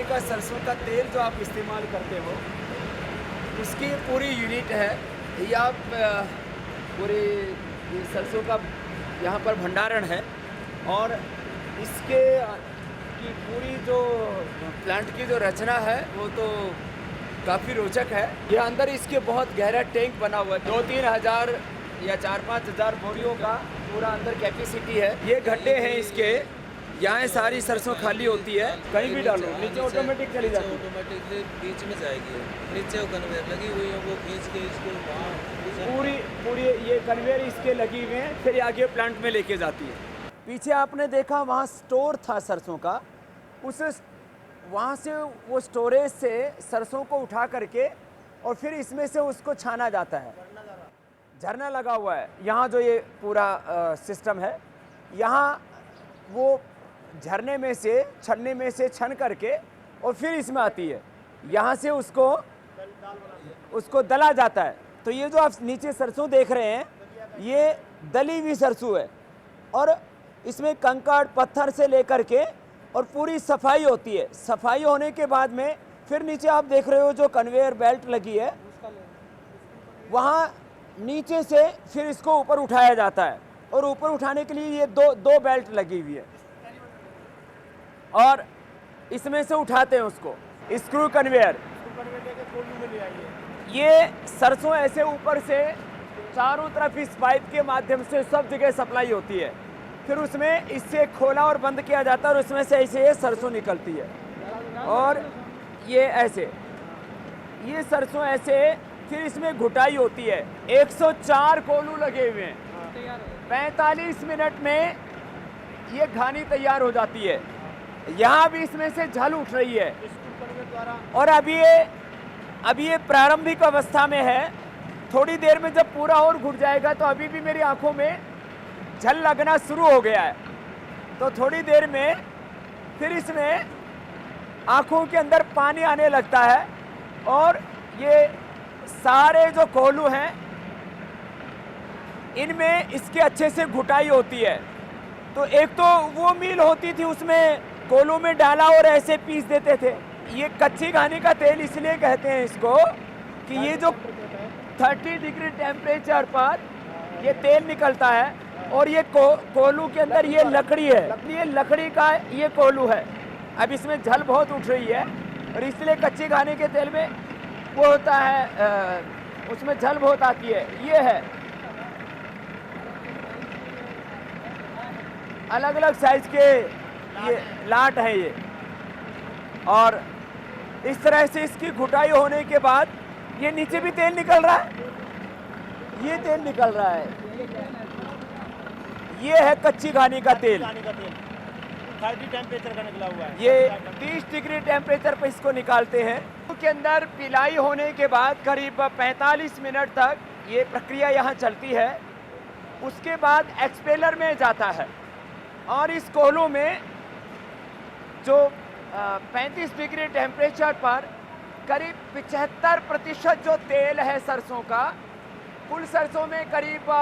खाने का सरसों का तेल जो आप इस्तेमाल करते हो, उसकी पूरी यूनिट है। ये आप पूरे ये सरसों का यहाँ पर भंडारण है और इसके की पूरी जो प्लांट की जो रचना है वो तो काफ़ी रोचक है। ये अंदर इसके बहुत गहरा टैंक बना हुआ है, 2-3 हज़ार या 4-5 हज़ार बोरियों का पूरा अंदर कैपेसिटी है। ये गड्ढे हैं इसके, यहाँ सारी सरसों खाली होती है, कहीं भी डालो नीचे ऑटोमेटिक चली जाती है। ऑटोमेटिकली बीच में जाएगी, नीचे वो कन्वेयर लगी हुई है, वो खींच के इसको वहाँ पूरी ये कन्वेयर इसके लगी हुए हैं, फिर आगे प्लांट में लेके जाती है। पीछे आपने देखा वहाँ स्टोर था सरसों का, उस वहाँ से वो स्टोरेज से सरसों को उठा करके और फिर इसमें से उसको छाना जाता है। झरना लगा हुआ है यहाँ, जो ये पूरा सिस्टम है, यहाँ वो झरने में से छन्ने में से छन करके और फिर इसमें आती है, यहाँ से उसको दला जाता है। तो ये जो आप नीचे सरसों देख रहे हैं, ये दली हुई सरसों है और इसमें कंकड़ पत्थर से लेकर के और पूरी सफाई होती है। सफाई होने के बाद में फिर नीचे आप देख रहे हो जो कन्वेयर बेल्ट लगी है, वहाँ नीचे से फिर इसको ऊपर उठाया जाता है और ऊपर उठाने के लिए ये दो बेल्ट लगी हुई है और इसमें से उठाते हैं उसको, स्क्रू कन्वेयर। ये सरसों ऐसे ऊपर से चारों तरफ इस पाइप के माध्यम से सब जगह सप्लाई होती है, फिर उसमें इससे खोला और बंद किया जाता है और उसमें से ऐसे ये सरसों निकलती है और ये ऐसे ये सरसों ऐसे फिर इसमें घुटाई होती है। 104 कोलू लगे हुए हैं, 45 मिनट में ये घानी तैयार हो जाती है। यहाँ भी इसमें से झल उठ रही है और अभी ये प्रारंभिक अवस्था में है। थोड़ी देर में जब पूरा और घुट जाएगा तो अभी भी मेरी आंखों में झल लगना शुरू हो गया है, तो थोड़ी देर में फिर इसमें आंखों के अंदर पानी आने लगता है और ये सारे जो कोलू हैं इनमें इसके अच्छे से घुटाई होती है। तो एक तो वो मिल होती थी, उसमें कोलू में डाला और ऐसे पीस देते थे। ये कच्ची घानी का तेल इसलिए कहते हैं इसको कि ये जो 30 डिग्री टेम्परेचर पर ये तेल निकलता है और ये कोलू के अंदर ये लकड़ी है, ये लकड़ी का ये कोलू है। अब इसमें झल बहुत उठ रही है और इसलिए कच्ची घानी के तेल में वो होता है, उसमें झल बहुत आती है। ये है अलग अलग साइज के ये लाट है ये, और इस तरह से इसकी घुटाई होने के बाद ये नीचे भी तेल निकल रहा है, ये तेल निकल रहा है। ये है कच्ची घानी का तेल, 30 टेम्परेचर का निकला हुआ है। ये 30 डिग्री टेम्परेचर पर इसको निकालते हैं। के अंदर पिलाई होने के बाद करीब 45 मिनट तक ये प्रक्रिया यहाँ चलती है। उसके बाद एक्सपेलर में जाता है और इस कोलू में जो 35 डिग्री टेम्परेचर पर करीब 75% जो तेल है सरसों का, कुल सरसों में करीब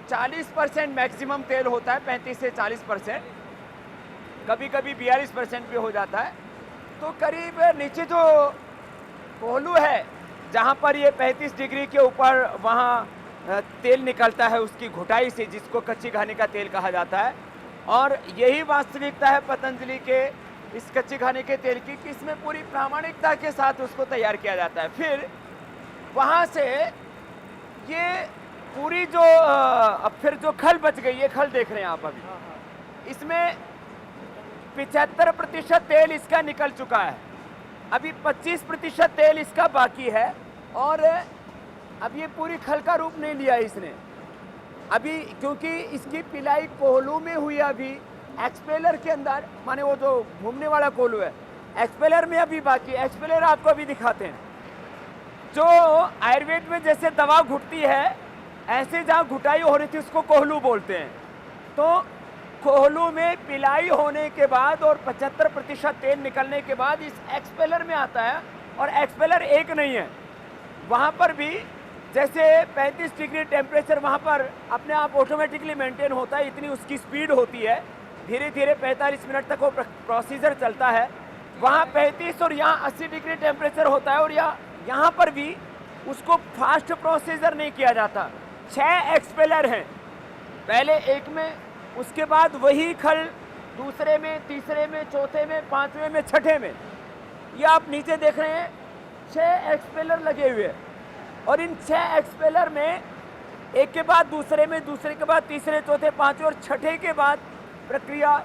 40% मैक्सिमम तेल होता है, 35 से 40%, कभी कभी 42% भी हो जाता है। तो करीब नीचे जो कोलू है जहाँ पर ये 35 डिग्री के ऊपर वहाँ तेल निकलता है उसकी घुटाई से, जिसको कच्ची घानी का तेल कहा जाता है। और यही वास्तविकता है पतंजलि के इस कच्ची घानी के तेल की कि इसमें पूरी प्रामाणिकता के साथ उसको तैयार किया जाता है। फिर वहाँ से ये पूरी जो अब फिर जो खल बच गई, ये खल देख रहे हैं आप अभी, इसमें 75% तेल इसका निकल चुका है, अभी 25% तेल इसका बाकी है और अब ये पूरी खल का रूप नहीं लिया इसने अभी, क्योंकि इसकी पिलाई कोलू में हुई अभी एक्सपेलर के अंदर, माने वो जो घूमने वाला कोलू है एक्सपेलर में अभी बाकी। एक्सपेलर आपको अभी दिखाते हैं। जो आयुर्वेद में जैसे दवा घुटती है, ऐसे जहाँ घुटाई हो रही थी उसको कोहलू बोलते हैं। तो कोहलू में पिलाई होने के बाद और 75% तेल निकलने के बाद इस एक्सपेलर में आता है। और एक्सपेलर एक नहीं है, वहाँ पर भी जैसे 35 डिग्री टेम्परेचर वहाँ पर अपने आप ऑटोमेटिकली मेंटेन होता है, इतनी उसकी स्पीड होती है। धीरे धीरे 45 मिनट तक वो प्रोसीजर चलता है वहाँ 35 और यहाँ 80 डिग्री टेम्परेचर होता है, और यहाँ पर भी उसको फास्ट प्रोसीजर नहीं किया जाता। 6 एक्सपेलर हैं, पहले एक में, उसके बाद वही खल दूसरे में, तीसरे में, चौथे में, पांचवें में, छठे में। ये आप नीचे देख रहे हैं 6 एक्सपेलर लगे हुए हैं, और इन 6 एक्सपेलर में एक के बाद दूसरे में, दूसरे के बाद तीसरे, चौथे, पांचवें और छठे के बाद प्रक्रिया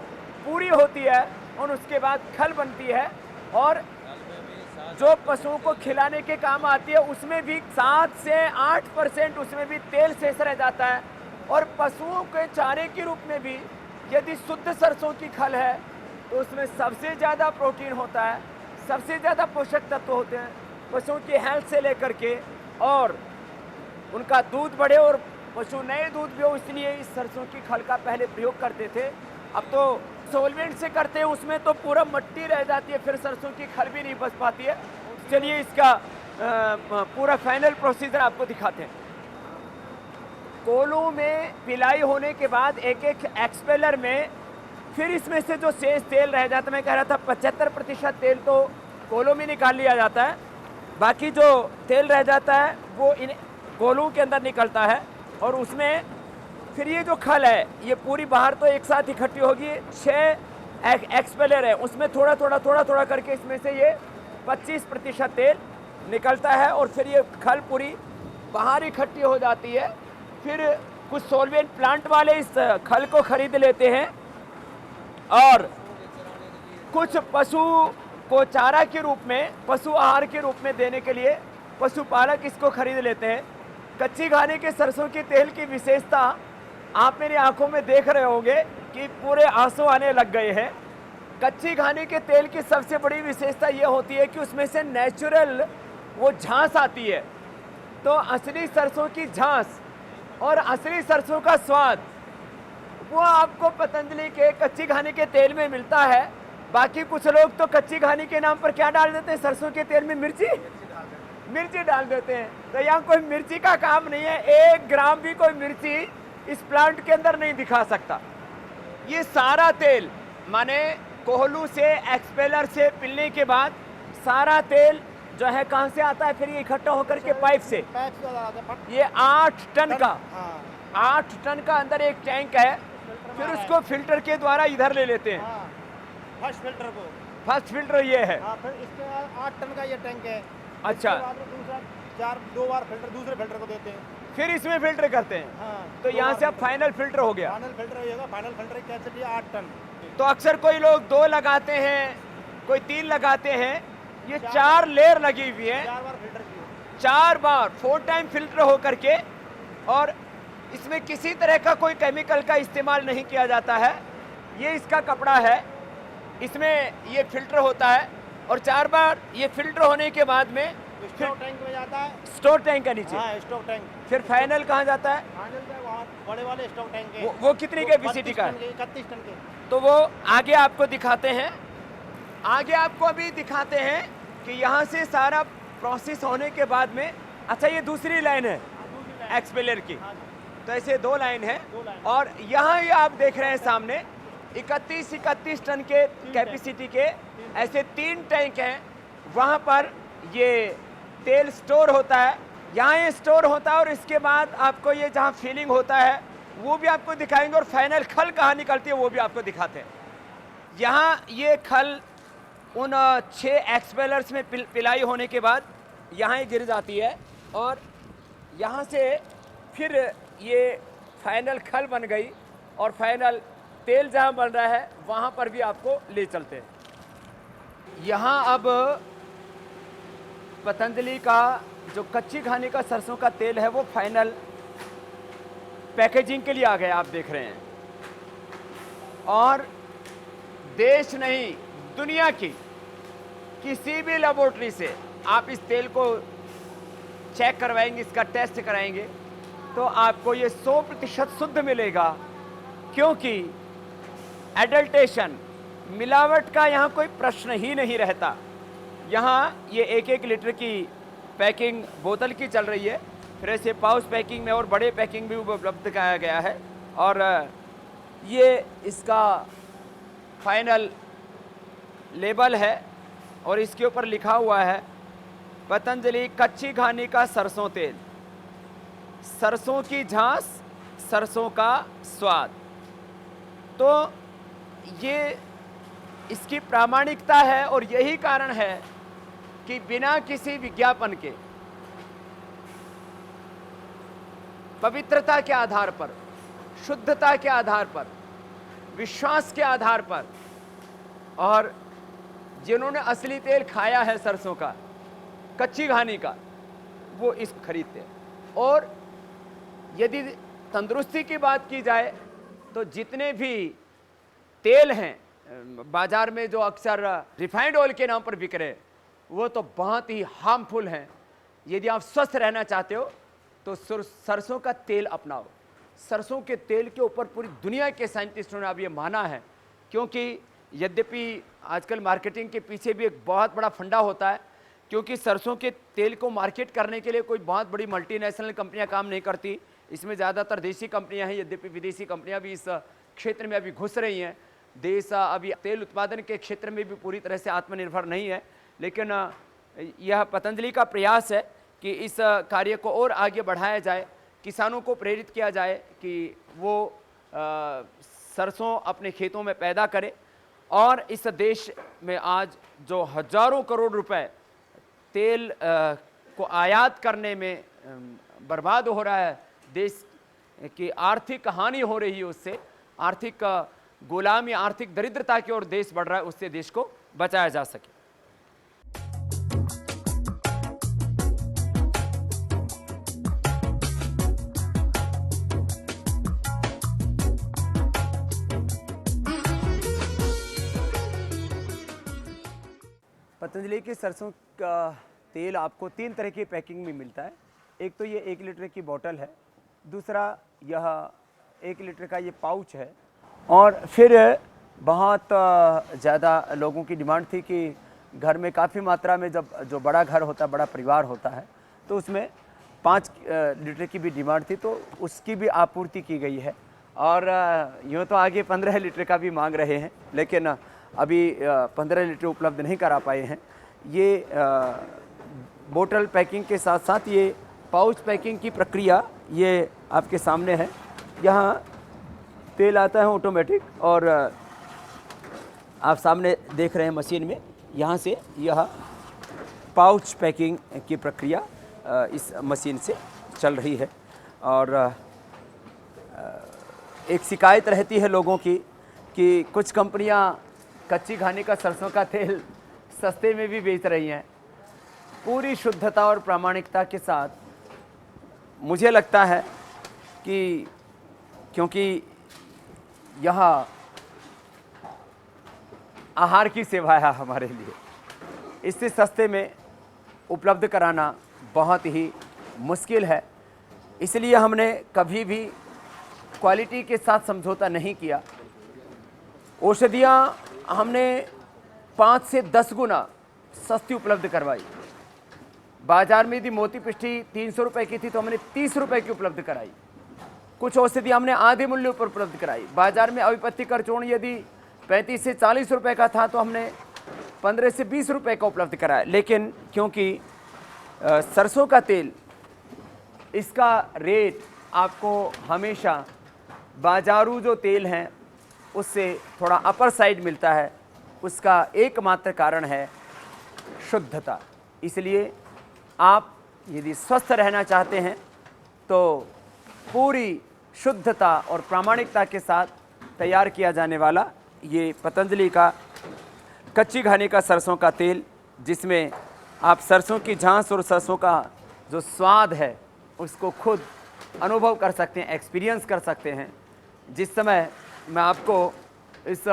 पूरी होती है, और उसके बाद खल बनती है। और जो पशुओं को खिलाने के काम आती है उसमें भी 7 से 8% उसमें भी तेल शेष रह जाता है। और पशुओं के चारे के रूप में भी यदि शुद्ध सरसों की खल है तो उसमें सबसे ज़्यादा प्रोटीन होता है, सबसे ज़्यादा पोषक तत्व होते हैं पशुओं की हेल्थ से लेकर के, और उनका दूध बढ़े और पशु नए दूध भी हो, इसलिए इस सरसों की खल का पहले प्रयोग करते थे। अब तो सोलवेंट से करते हैं, उसमें तो पूरा मिट्टी रह जाती है, फिर सरसों की खल भी नहीं बच पाती है। चलिए इसका पूरा फाइनल प्रोसीजर आपको दिखाते हैं। कोलों में पिलाई होने के बाद एक एक एक्सपेलर में फिर इसमें से जो शेष तेल रह जाता है, मैं कह रहा था 75% तेल तो कोलों में निकाल लिया जाता है, बाकी जो तेल रह जाता है वो इन कोलों के अंदर निकलता है, और उसमें फिर ये जो खल है ये पूरी बाहर तो एक साथ इकट्ठी होगी। 6 एक्सपेलर है, उसमें थोड़ा थोड़ा करके इसमें से ये 25% तेल निकलता है, और फिर ये खल पूरी बाहर इकट्ठी हो जाती है। फिर कुछ सोलवेंट प्लांट वाले इस खल को खरीद लेते हैं, और कुछ पशु को चारा के रूप में, पशु आहार के रूप में देने के लिए पशुपालक इसको खरीद लेते हैं। कच्ची घानी के सरसों के तेल की विशेषता आप मेरी आंखों में देख रहे होंगे कि पूरे आंसू आने लग गए हैं। कच्ची घानी के तेल की सबसे बड़ी विशेषता ये होती है कि उसमें से नेचुरल वो झांस आती है। तो असली सरसों की झांस और असली सरसों का स्वाद वो आपको पतंजलि के कच्ची घानी के तेल में मिलता है। बाकी कुछ लोग तो कच्ची घानी के नाम पर क्या डाल देते हैं, सरसों के तेल में मिर्ची डाल देते हैं। तो यहाँ कोई मिर्ची का काम नहीं है, 1 ग्राम भी कोई मिर्ची इस प्लांट के अंदर नहीं दिखा सकता। ये सारा तेल माने कोहलू से, एक्सपेलर से पिलने के बाद सारा तेल जो है कहाँ से आता है, फिर ये इकट्ठा होकर के पाइप से ये 8 टन का 8 टन का अंदर एक टैंक है, फिर उसको फिल्टर के द्वारा इधर ले लेते हैं। फर्स्ट फिल्टर ये है। फिर इसके बाद 8 टन का ये टैंक है। अच्छा, दूसरा 2 बार फिल्टर दूसरे फिल्टर को देते हैं, फिर इसमें फिल्टर करते हैं। तो यहाँ से अब फाइनल फिल्टर हो गया। फाइनल फिल्टर होगा। फाइनल फिल्टर की कैपेसिटी 8 टन। तो अक्सर कोई लोग 2 लगाते हैं, कोई 3 लगाते हैं, ये 4 लेयर लगी हुई है। 4 बार फिल्टर किए, 4 बार 4 टाइम फिल्टर हो करके, और इसमें किसी तरह का कोई केमिकल का इस्तेमाल नहीं किया जाता है। ये इसका कपड़ा है, इसमें ये फिल्टर होता है, और 4 बार ये फिल्टर होने के बाद में स्टोर टैंक में जाता है। स्टोर टैंक का नीचे, हाँ, स्टोर टैंक। फिर फाइनल कहाँ जाता है? फाइनल पे वहाँ बड़े वाले स्टोर टैंक है। वो कितनी कैपेसिटी का है? 31 टन के। तो वो आगे आपको दिखाते हैं। आगे आपको अभी दिखाते हैं कि यहाँ से सारा प्रोसेस होने के बाद में, अच्छा ये दूसरी लाइन है एक्सपेलर की। तो ऐसे 2 लाइन है, और यहाँ ये आप देख रहे हैं सामने 31 टन के कैपेसिटी के ऐसे 3 टैंक हैं। वहाँ पर ये तेल स्टोर होता है, यहाँ ये स्टोर होता है, और इसके बाद आपको ये जहाँ फिलिंग होता है वो भी आपको दिखाएंगे, और फाइनल खल कहाँ निकलती है वो भी आपको दिखाते हैं। यहाँ ये खल उन 6 एक्सपेलर्स में पिलाई होने के बाद यहाँ ही गिर जाती है, और यहाँ से फिर ये फाइनल खल बन गई, और फाइनल तेल जहाँ बन रहा है वहाँ पर भी आपको ले चलते हैं। यहाँ अब पतंजलि का जो कच्ची घानी का सरसों का तेल है वो फाइनल पैकेजिंग के लिए आ गया, आप देख रहे हैं। और देश नहीं, दुनिया की किसी भी लेबोरेटरी से आप इस तेल को चेक करवाएंगे, इसका टेस्ट कराएंगे, तो आपको ये 100% शुद्ध मिलेगा, क्योंकि एडल्टेशन, मिलावट का यहाँ कोई प्रश्न ही नहीं रहता। यहाँ ये 1-1 लीटर की पैकिंग बोतल की चल रही है, फिर ऐसे पाउच पैकिंग में और बड़े पैकिंग भी उपलब्ध कराया गया है, और ये इसका फाइनल लेबल है और इसके ऊपर लिखा हुआ है पतंजलि कच्ची घानी का सरसों तेल, सरसों की झांस, सरसों का स्वाद। तो ये इसकी प्रामाणिकता है और यही कारण है कि बिना किसी विज्ञापन के, पवित्रता के आधार पर, शुद्धता के आधार पर, विश्वास के आधार पर, और जिन्होंने असली तेल खाया है सरसों का, कच्ची घानी का, वो इसको खरीदते हैं। और यदि तंदुरुस्ती की बात की जाए तो जितने भी तेल हैं बाजार में जो अक्सर रिफाइंड ऑयल के नाम पर बिक रहे हैं, वो तो बहुत ही हार्मफुल हैं। यदि आप स्वस्थ रहना चाहते हो तो सरसों का तेल अपनाओ। सरसों के तेल के ऊपर पूरी दुनिया के साइंटिस्टों ने अब ये माना है, क्योंकि यद्यपि आजकल मार्केटिंग के पीछे भी एक बहुत बड़ा फंडा होता है, क्योंकि सरसों के तेल को मार्केट करने के लिए कोई बहुत बड़ी मल्टीनेशनल कंपनियां काम नहीं करती। इसमें ज़्यादातर देसी कंपनियां हैं, यद्यपि विदेशी कंपनियां भी इस क्षेत्र में अभी घुस रही हैं। देश अभी तेल उत्पादन के क्षेत्र में भी पूरी तरह से आत्मनिर्भर नहीं है, लेकिन यह पतंजलि का प्रयास है कि इस कार्य को और आगे बढ़ाया जाए, किसानों को प्रेरित किया जाए कि वो सरसों अपने खेतों में पैदा करें। और इस देश में आज जो हजारों करोड़ रुपए तेल को आयात करने में बर्बाद हो रहा है, देश की आर्थिक हानि हो रही है, उससे आर्थिक गुलामी, आर्थिक दरिद्रता की ओर देश बढ़ रहा है, उससे देश को बचाया जा सके। पतंजलि के सरसों का तेल आपको 3 तरह की पैकिंग में मिलता है। एक तो ये 1 लीटर की बोतल है, दूसरा यह 1 लीटर का ये पाउच है, और फिर बहुत ज़्यादा लोगों की डिमांड थी कि घर में काफ़ी मात्रा में जब जो बड़ा घर होता है, बड़ा परिवार होता है, तो उसमें 5 लीटर की भी डिमांड थी, तो उसकी भी आपूर्ति की गई है। और यूँ तो आगे 15 लीटर का भी मांग रहे हैं, लेकिन अभी 15 लीटर उपलब्ध नहीं करा पाए हैं। ये बोतल पैकिंग के साथ साथ ये पाउच पैकिंग की प्रक्रिया ये आपके सामने है। यहाँ तेल आता है ऑटोमेटिक, और आप सामने देख रहे हैं मशीन में, यहाँ से यह पाउच पैकिंग की प्रक्रिया इस मशीन से चल रही है। और एक शिकायत रहती है लोगों की कि कुछ कंपनियां कच्ची घानी का सरसों का तेल सस्ते में भी बेच रही हैं। पूरी शुद्धता और प्रामाणिकता के साथ मुझे लगता है कि क्योंकि यह आहार की सेवा है हमारे लिए, इससे सस्ते में उपलब्ध कराना बहुत ही मुश्किल है। इसलिए हमने कभी भी क्वालिटी के साथ समझौता नहीं किया। औषधियाँ हमने 5 से 10 गुना सस्ती उपलब्ध करवाई। बाजार में यदि मोती पिष्टी 300 रुपये की थी तो हमने 30 रुपये की उपलब्ध कराई। कुछ औषधि हमने आधे मूल्य पर उपलब्ध कराई। बाजार में अविपत्ति कर चूर्ण यदि 35 से 40 रुपये का था तो हमने 15 से 20 रुपये का उपलब्ध कराया। लेकिन क्योंकि सरसों का तेल, इसका रेट आपको हमेशा बाजारू जो तेल हैं उससे थोड़ा अपर साइड मिलता है। उसका एकमात्र कारण है शुद्धता। इसलिए आप यदि स्वस्थ रहना चाहते हैं तो पूरी शुद्धता और प्रामाणिकता के साथ तैयार किया जाने वाला ये पतंजलि का कच्ची घानी का सरसों का तेल, जिसमें आप सरसों की झांस और सरसों का जो स्वाद है उसको खुद अनुभव कर सकते हैं, एक्सपीरियंस कर सकते हैं। जिस समय मैं आपको इस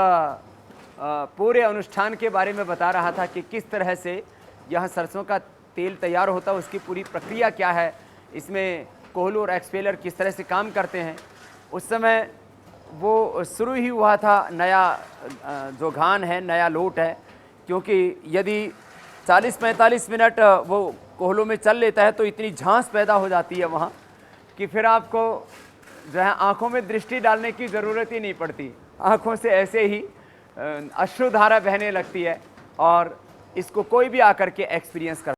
पूरे अनुष्ठान के बारे में बता रहा था कि किस तरह से यह सरसों का तेल तैयार होता है, उसकी पूरी प्रक्रिया क्या है, इसमें कोहलू और एक्सपेलर किस तरह से काम करते हैं, उस समय वो शुरू ही हुआ था। नया जो घान है, नया लोट है, क्योंकि यदि 40-45 मिनट वो कोहलों में चल लेता है तो इतनी झांस पैदा हो जाती है वहाँ कि फिर आपको जो है आँखों में दृष्टि डालने की ज़रूरत ही नहीं पड़ती। आँखों से ऐसे ही अश्रुधारा बहने लगती है और इसको कोई भी आकर के एक्सपीरियंस कर